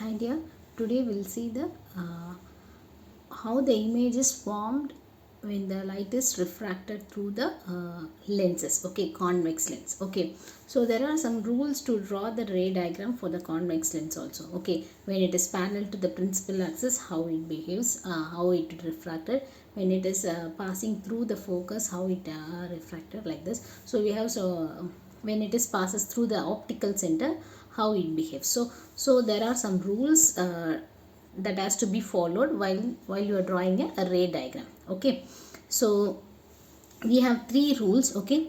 Hi dear, today we'll see the how the image is formed when the light is refracted through the lenses. Okay, convex lens. Okay, so there are some rules to draw the ray diagram for the convex lens also. Okay, when it is parallel to the principal axis, how it behaves, how it refracted. When it is passing through the focus, how it refracted like this. So we have when it is passes through the optical center, how it behaves. So there are some rules that has to be followed while you are drawing a ray diagram. Okay, so we have three rules. Okay,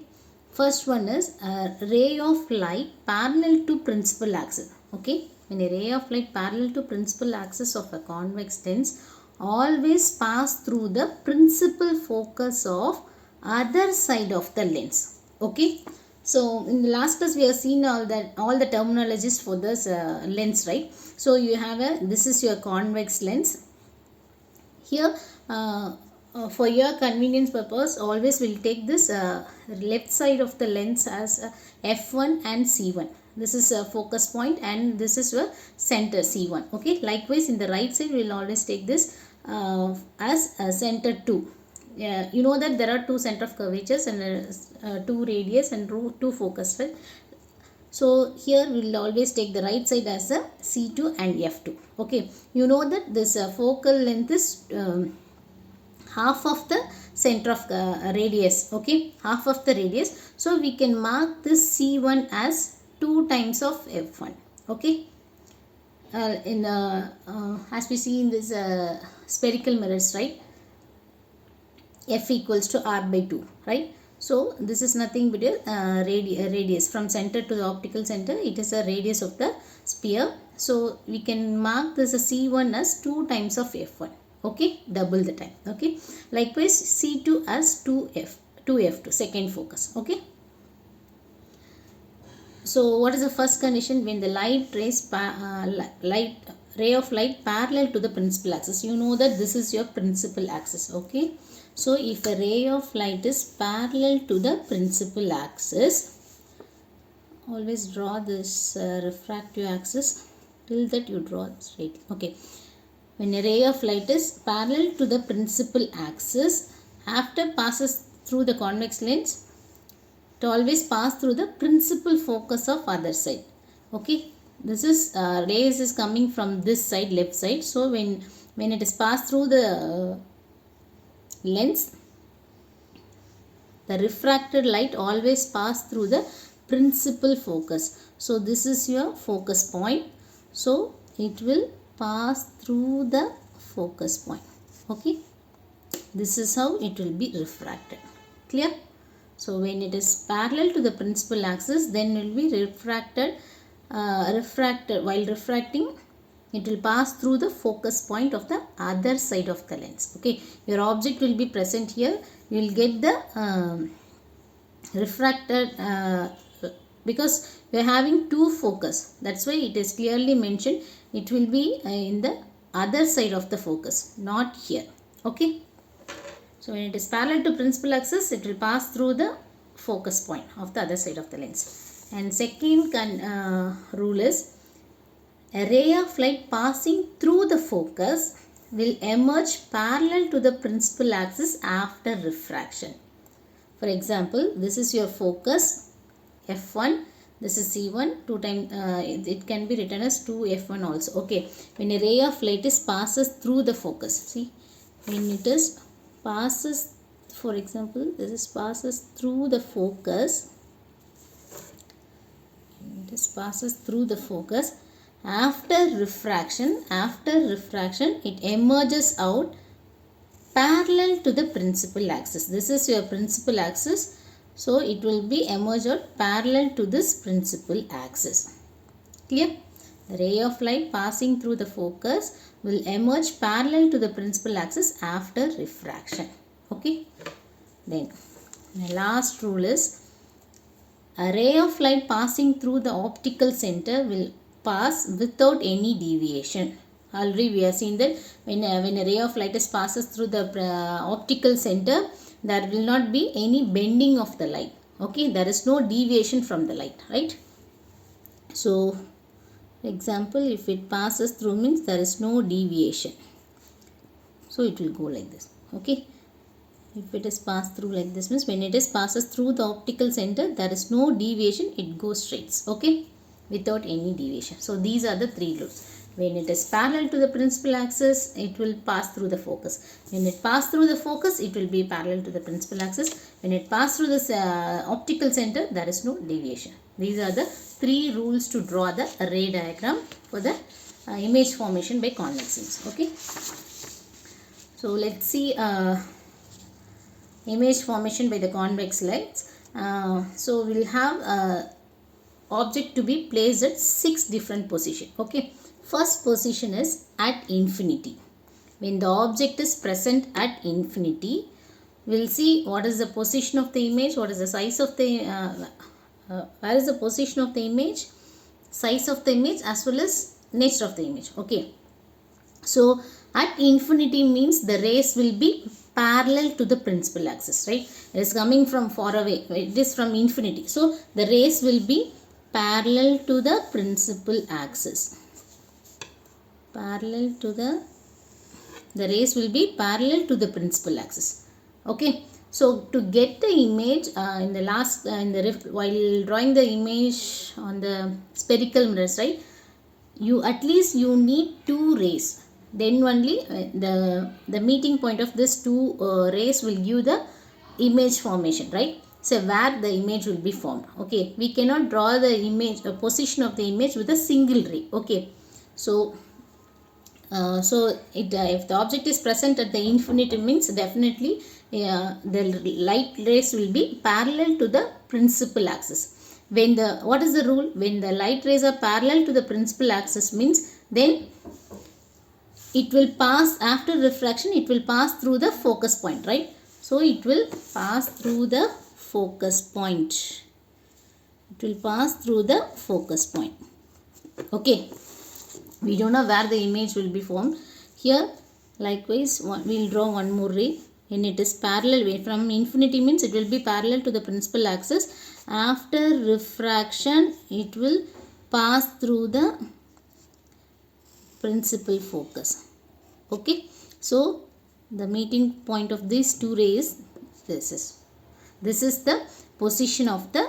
first one is a ray of light parallel to principal axis. Okay, when a ray of light parallel to principal axis of a convex lens always pass through the principal focus of other side of the lens. Okay, so in the last class we have seen all the terminologies for this lens, right? So you have this is your convex lens. Here for your convenience purpose, always we'll take this left side of the lens as f1 and c1. This is a focus point and this is your center c1. Okay, likewise in the right side we'll always take this as center 2. You know that there are two center of curvatures and two radius and two focus, right? So here we will always take the right side as a C2 and F2. Okay, you know that this focal length is half of the center of radius. Okay, half of the radius. So we can mark this C1 as 2 times of F1. Okay, as we see in this spherical mirrors, right? F equals to R by 2, right? So this is nothing but a radius from center to the optical center. It is a radius of the sphere. So we can mark this as C1 as 2 times of F1. Okay, double the time. Okay, likewise C2 as 2F2, second focus. Okay. So what is the first condition? When the ray of light parallel to the principal axis, you know that this is your principal axis. Okay, so if a ray of light is parallel to the principal axis, always draw this refractive axis till that you draw straight. Okay, when a ray of light is parallel to the principal axis, after passes through the convex lens, to always pass through the principal focus of other side. Okay, this is rays is coming from this side, left side. So when it is passed through the lens, the refracted light always pass through the principal focus. So this is your focus point. So it will pass through the focus point. Okay, this is how it will be refracted. Clear? So when it is parallel to the principal axis, then it will be refracted. While refracting, it will pass through the focus point of the other side of the lens. Okay, your object will be present here. You will get the refracted because you are having two focus. That's why it is clearly mentioned. It will be in the other side of the focus, not here. Okay. So when it is parallel to principal axis, it will pass through the focus point of the other side of the lens. And second rule is a ray of light passing through the focus will emerge parallel to the principal axis after refraction. For example, this is your focus F1. This is C1. 2 times it can be written as 2F1 also. Okay, when a ray of light is passes through the focus, see, when it is passes, for example, this is passes through the focus. This passes through the focus. After refraction, it emerges out parallel to the principal axis. This is your principal axis. So it will be emerged out parallel to this principal axis. Clear? The ray of light passing through the focus will emerge parallel to the principal axis after refraction. Okay. Then the last rule is a ray of light passing through the optical center will pass without any deviation. Already we have seen that when a ray of light passes through the optical center, there will not be any bending of the light. Okay, there is no deviation from the light, right? So Example, if it passes through means there is no deviation. So it will go like this. Okay. If it is passed through like this means when it is passes through the optical center, there is no deviation, it goes straight. Okay. Without any deviation. So these are the three rules. When it is parallel to the principal axis, it will pass through the focus. When it passes through the focus, it will be parallel to the principal axis. When it passes through this optical center, there is no deviation. These are the three rules to draw the array diagram for the image formation by convex lens. Okay. So let's see image formation by the convex lens. So we'll have object to be placed at 6 different positions. Okay. First position is at infinity. When the object is present at infinity, we'll see what is the position of the image, what is the size of the, where is the position of the image, size of the image as well as nature of the image. Okay. So at infinity means the rays will be parallel to the principal axis, right? It is coming from far away. It is from infinity. So the rays will be parallel to the principal axis. Parallel to the rays will be parallel to the principal axis. Okay. So to get the image in the last while drawing the image on the spherical mirrors, right? At least you need 2 rays. Then only the meeting point of this 2 rays will give the image formation, right? So where the image will be formed. Okay. We cannot draw the image, position of the image with a single ray. Okay. So if the object is present at the infinity means definitely the light rays will be parallel to the principal axis. What is the rule? When the light rays are parallel to the principal axis means then it will pass after refraction, it will pass through the focus point, right? So it will pass through the focus point. It will pass through the focus point. Okay. We don't know where the image will be formed. Here, likewise, we will draw one more ray. When it is parallel, from infinity means it will be parallel to the principal axis. After refraction, it will pass through the principal focus. Okay. So, the meeting point of these 2 rays, this is the position of the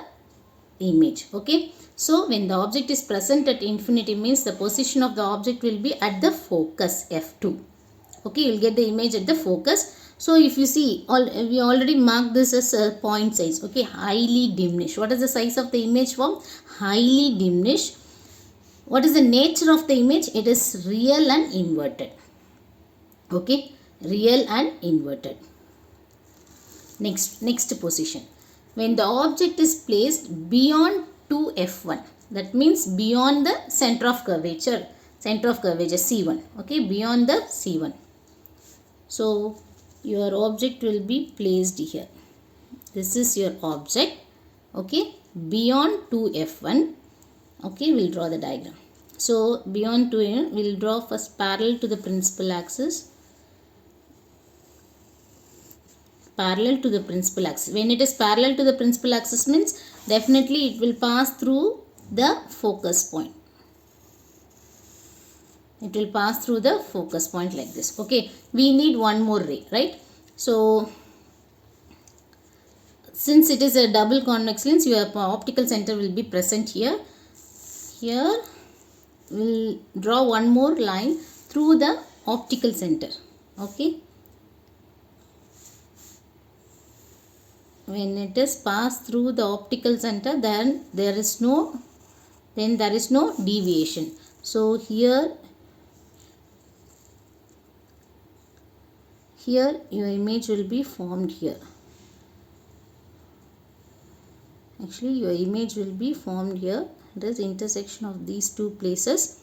image. Okay. So when the object is present at infinity means the position of the object will be at the focus F2. Okay, you will get the image at the focus. So if you see, we already marked this as a point size. Okay, highly diminished. What is the size of the image form? Highly diminished. What is the nature of the image? It is real and inverted. Okay, real and inverted. Next position. When the object is placed beyond 2F1, that means beyond the center of curvature C1. Okay, beyond the C1. So your object will be placed here. This is your object. Okay, beyond 2F1. Okay, we'll draw the diagram. So beyond 2F1, we'll draw first parallel to the principal axis. Parallel to the principal axis. When it is parallel to the principal axis means definitely it will pass through the focus point. It will pass through the focus point like this. Okay. We need one more ray, right? So since it is a double convex lens, your optical center will be present here. Here we'll draw one more line through the optical center. Okay. When it is passed through the optical center, then there is no deviation. So here your image will be formed here. Actually, your image will be formed here. It is intersection of these 2 places.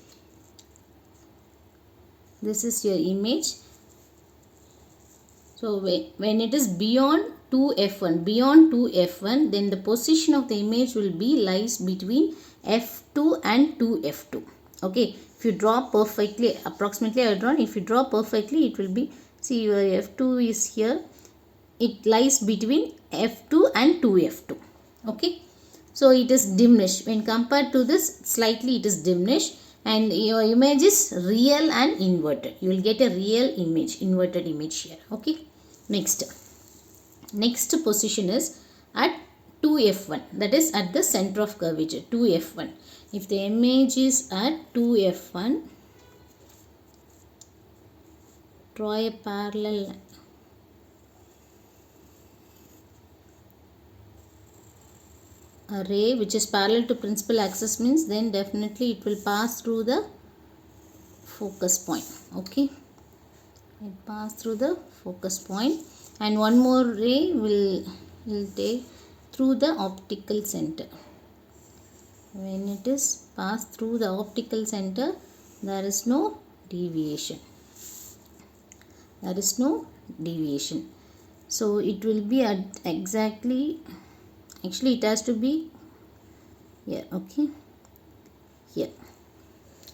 This is your image. So when it is beyond 2F1, then the position of the image will be lies between F2 and 2F2. Okay, if you draw perfectly, approximately I have drawn, if you draw perfectly, it will be, see your F2 is here, it lies between F2 and 2F2. Okay, so it is diminished when compared to this, slightly it is diminished. and your image is real and inverted. You will get a real image, inverted image here. Okay. Next position is at 2f1, that is at the center of curvature, 2f1. If the image is at 2f1, draw a parallel line. A ray which is parallel to principal axis means then definitely it will pass through the focus point. Okay, it pass through the focus point, and one more ray will take through the optical center. When it is passed through the optical center, there is no deviation. There is no deviation. So it will be at exactly, actually it has to be here. Okay, here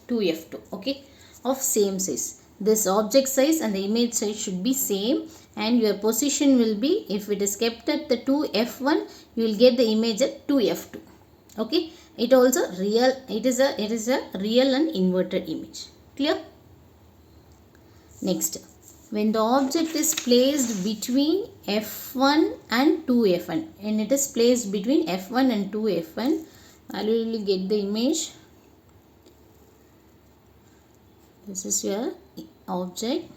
2f2. Okay, of same size. This object size and the image size should be same, and your position will be, if it is kept at the 2f1, you will get the image at 2f2. Okay, it also real, it is a real and inverted image. Clear? Next, when the object is placed between f1 and 2f1, and it is placed between f1 and 2f1, I will get the image. This is your object.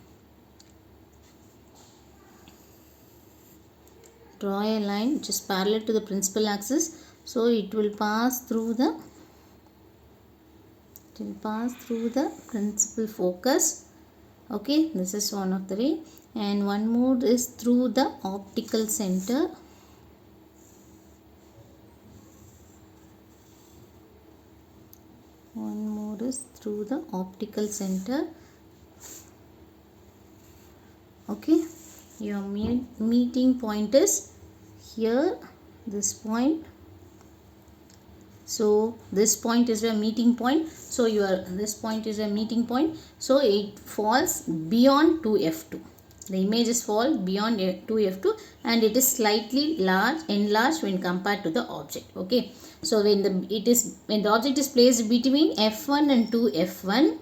Draw a line which is parallel to the principal axis, so it will pass through the principal focus. Okay, this is one of the ray, and one more is through the optical center. One more is through the optical center. Okay, your meeting point is here, this point. So this point is a meeting point. So this point is a meeting point. So it falls beyond 2f2. The images fall beyond 2f2, and it is slightly enlarged when compared to the object. Okay. So when the object is placed between f1 and 2f1,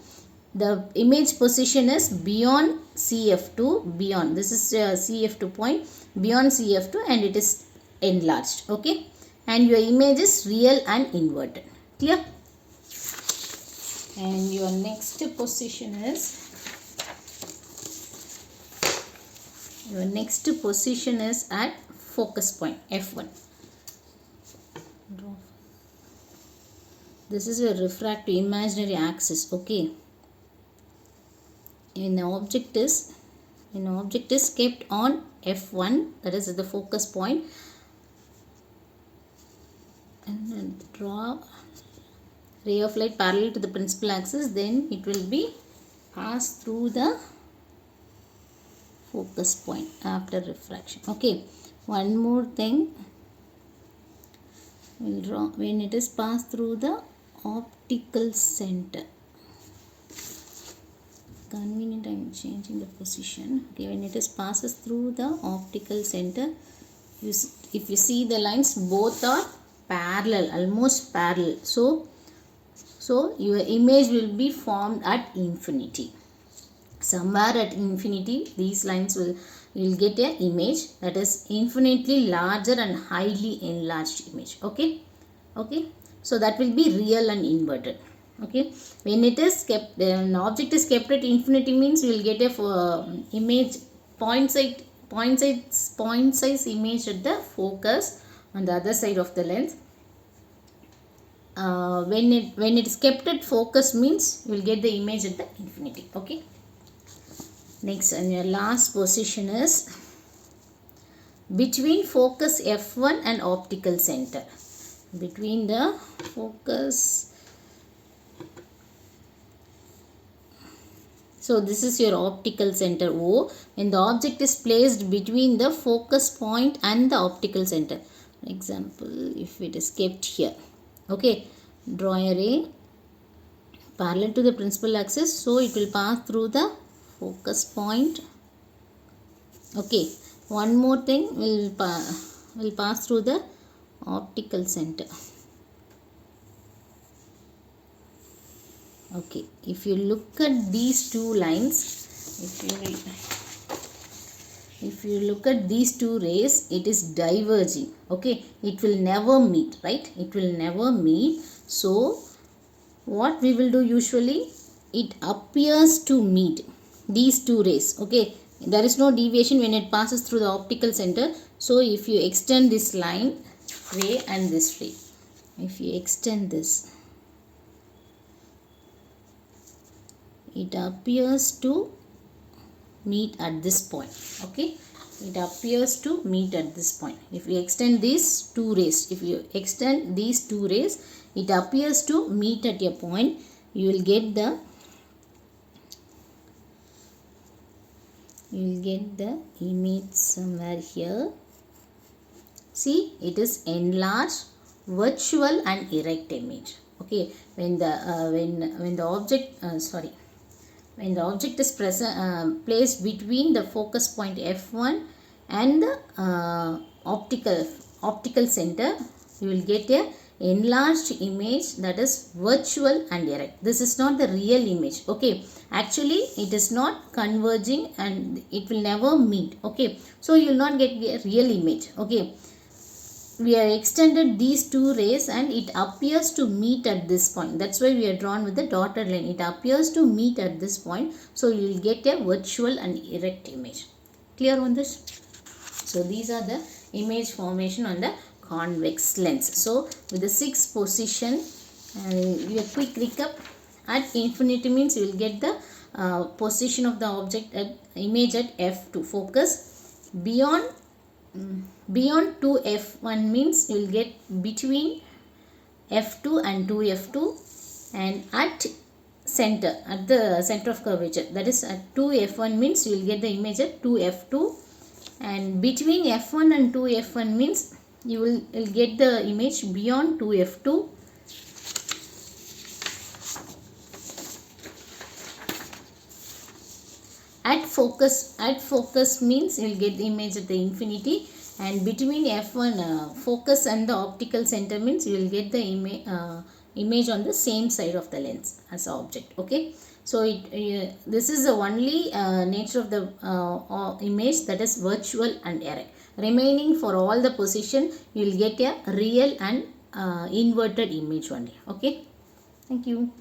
the image position is beyond CF2, beyond, this is CF2 point, beyond CF2, and it is enlarged. Okay, and your image is real and inverted. Clear? And your next position is at focus point f1. This is a refractive imaginary axis. Okay, when the object is kept on f1, that is the focus point, and then draw ray of light parallel to the principal axis, then it will be passed through the focus point after refraction. Okay, one more thing, we'll draw when it is passed through the optical center. Convenient, I am changing the position. Okay, when it is passes through the optical center, if you see the lines, both are parallel, almost parallel. So your image will be formed at infinity. Somewhere at infinity, these lines will get an image that is infinitely larger and highly enlarged image. Okay, so that will be real and inverted. Okay, when it is kept, an object is kept at infinity means you will get a image point size image at the focus on the other side of the lens. When it is kept at focus means you will get the image at the infinity. Okay. Next, and your last position is between focus f1 and optical center. Between the focus. So this is your optical center O. When the object is placed between the focus point and the optical center. For example, if it is kept here. Okay, draw a ray parallel to the principal axis, so it will pass through the focus point. Okay, one more thing, will pass through the optical center. Okay, if you look at these two lines, if you look at these two rays, it is diverging. Okay, it will never meet, right? It will never meet. So what we will do usually, it appears to meet these two rays. Okay, there is no deviation when it passes through the optical center. So if you extend this line, ray and this ray, if you extend this, it appears to meet at this point. Okay, it appears to meet at this point. If we extend these two rays, if you extend these two rays, it appears to meet at a point. You will get the image somewhere here. See, it is enlarged, virtual and erect image. Okay, when the object when the object is placed between the focus point f1 and the optical center, you will get a enlarged image, that is virtual and erect. This is not the real image. Okay, actually it is not converging and it will never meet. Okay, so you will not get a real image. Okay, we have extended these two rays and it appears to meet at this point. That's why we are drawn with the dotted line. It appears to meet at this point. So you will get a virtual and erect image. Clear on this? So these are the image formation on the convex lens. So with the 6th position, a quick recap. At infinity means you will get the position of the object at image at f2 focus. Beyond 2f1 means you will get between f2 and 2f2, and at the center of curvature, that is at 2f1 means you will get the image at 2f2, and between f1 and 2f1 means you will get the image beyond 2f2. At focus means you will get the image at the infinity, and between f1 focus and the optical center means you will get the image on the same side of the lens as object. Okay, so this is the only nature of the image, that is virtual and erect. Remaining for all the position you will get a real and inverted image only. Okay, thank you.